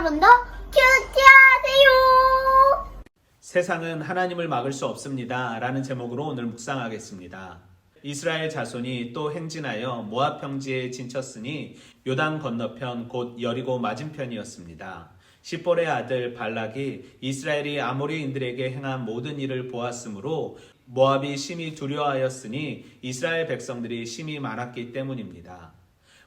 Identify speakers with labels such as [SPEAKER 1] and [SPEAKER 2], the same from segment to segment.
[SPEAKER 1] 번 더 큐티하세요.
[SPEAKER 2] 세상은 하나님을 막을 수 없습니다. 라는 제목으로 오늘 묵상하겠습니다. 이스라엘 자손이 또 행진하여 모압 평지에 진쳤으니 요단 건너편 곧 여리고 맞은편이었습니다. 십볼의 아들 발락이 이스라엘이 아모리인들에게 행한 모든 일을 보았으므로 모압이 심히 두려워하였으니 이스라엘 백성들이 심히 많았기 때문입니다.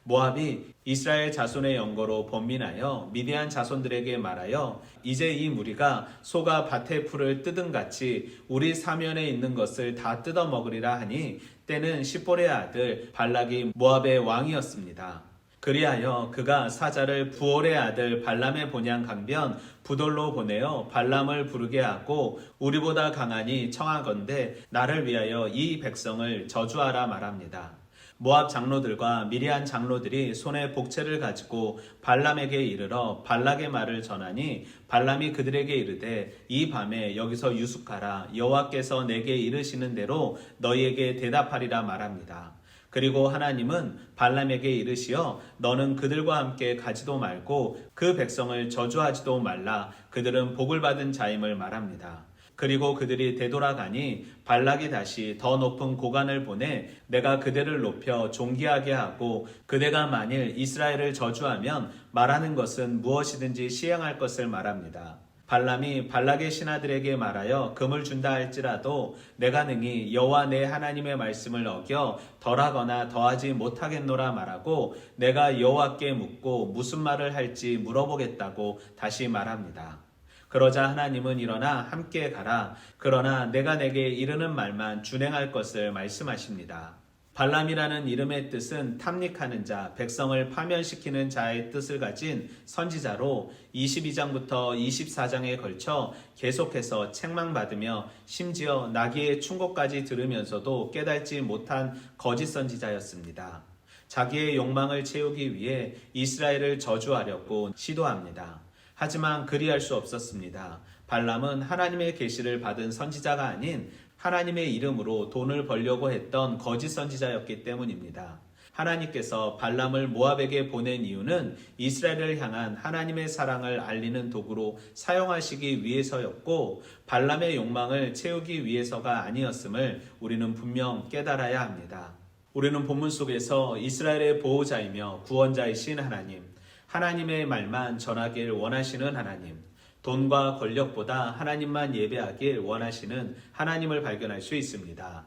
[SPEAKER 2] 모압이 이스라엘 자손의 연고로 번민하여 미디안 자손들에게 말하여 이제 이 무리가 소가 밭의 풀을 뜯은 같이 우리 사면에 있는 것을 다 뜯어 먹으리라 하니 때는 십볼의 아들 발락이 모압의 왕이었습니다. 그리하여 그가 사자를 부올의 아들 발람의 본향 강변 부돌로 보내어 발람을 부르게 하고 우리보다 강하니 청하건대 나를 위하여 이 백성을 저주하라 말합니다. 모압 장로들과 미디안 장로들이 손에 복채를 가지고 발람에게 이르러 발락의 말을 전하니 발람이 그들에게 이르되 이 밤에 여기서 유숙하라 여호와께서 내게 이르시는 대로 너희에게 대답하리라 말합니다. 그리고 하나님은 발람에게 이르시어 너는 그들과 함께 가지도 말고 그 백성을 저주하지도 말라 그들은 복을 받은 자임을 말합니다. 그리고 그들이 되돌아가니 발락이 다시 더 높은 고관을 보내 내가 그들을 높여 존귀하게 하고 그대가 만일 이스라엘을 저주하면 말하는 것은 무엇이든지 시행할 것을 말합니다. 발람이 발락의 신하들에게 말하여 금을 준다 할지라도 내가 능히 여호와 내 하나님의 말씀을 어겨 덜하거나 더하지 못하겠노라 말하고 내가 여호와께 묻고 무슨 말을 할지 물어보겠다고 다시 말합니다. 그러자 하나님은 일어나 함께 가라. 그러나 내가 내게 이르는 말만 준행할 것을 말씀하십니다. 발람이라는 이름의 뜻은 탐닉하는 자, 백성을 파멸시키는 자의 뜻을 가진 선지자로 22장부터 24장에 걸쳐 계속해서 책망받으며 심지어 나귀의 충고까지 들으면서도 깨닫지 못한 거짓 선지자였습니다. 자기의 욕망을 채우기 위해 이스라엘을 저주하려고 시도합니다. 하지만 그리할 수 없었습니다. 발람은 하나님의 계시를 받은 선지자가 아닌 하나님의 이름으로 돈을 벌려고 했던 거짓 선지자였기 때문입니다. 하나님께서 발람을 모압에게 보낸 이유는 이스라엘을 향한 하나님의 사랑을 알리는 도구로 사용하시기 위해서였고 발람의 욕망을 채우기 위해서가 아니었음을 우리는 분명 깨달아야 합니다. 우리는 본문 속에서 이스라엘의 보호자이며 구원자이신 하나님, 하나님의 말만 전하길 원하시는 하나님, 돈과 권력보다 하나님만 예배하길 원하시는 하나님을 발견할 수 있습니다.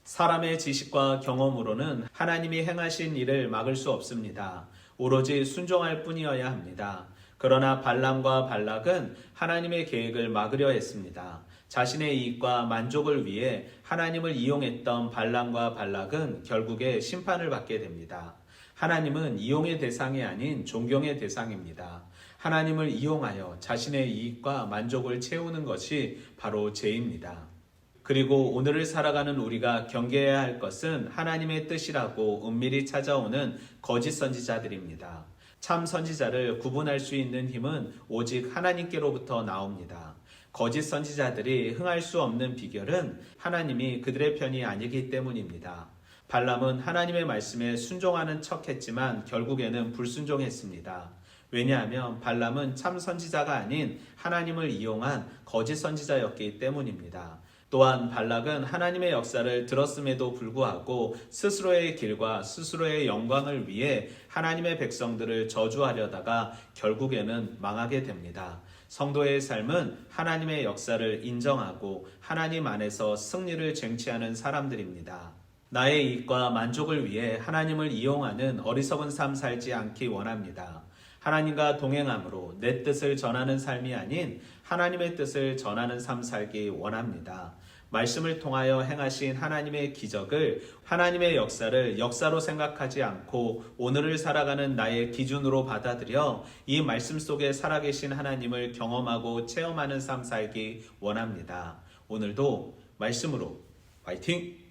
[SPEAKER 2] 사람의 지식과 경험으로는 하나님이 행하신 일을 막을 수 없습니다. 오로지 순종할 뿐이어야 합니다. 그러나 발람과 발락은 하나님의 계획을 막으려 했습니다. 자신의 이익과 만족을 위해 하나님을 이용했던 발람과 발락은 결국에 심판을 받게 됩니다. 하나님은 이용의 대상이 아닌 존경의 대상입니다. 하나님을 이용하여 자신의 이익과 만족을 채우는 것이 바로 죄입니다. 그리고 오늘을 살아가는 우리가 경계해야 할 것은 하나님의 뜻이라고 은밀히 찾아오는 거짓 선지자들입니다. 참 선지자를 구분할 수 있는 힘은 오직 하나님께로부터 나옵니다. 거짓 선지자들이 흥할 수 없는 비결은 하나님이 그들의 편이 아니기 때문입니다. 발람은 하나님의 말씀에 순종하는 척했지만 결국에는 불순종했습니다. 왜냐하면 발람은 참 선지자가 아닌 하나님을 이용한 거짓 선지자였기 때문입니다. 또한 발락은 하나님의 역사를 들었음에도 불구하고 스스로의 길과 스스로의 영광을 위해 하나님의 백성들을 저주하려다가 결국에는 망하게 됩니다. 성도의 삶은 하나님의 역사를 인정하고 하나님 안에서 승리를 쟁취하는 사람들입니다. 나의 이익과 만족을 위해 하나님을 이용하는 어리석은 삶 살지 않기 원합니다. 하나님과 동행함으로 내 뜻을 전하는 삶이 아닌 하나님의 뜻을 전하는 삶 살기 원합니다. 말씀을 통하여 행하신 하나님의 기적을, 하나님의 역사를 역사로 생각하지 않고 오늘을 살아가는 나의 기준으로 받아들여 이 말씀 속에 살아계신 하나님을 경험하고 체험하는 삶 살기 원합니다. 오늘도 말씀으로 화이팅!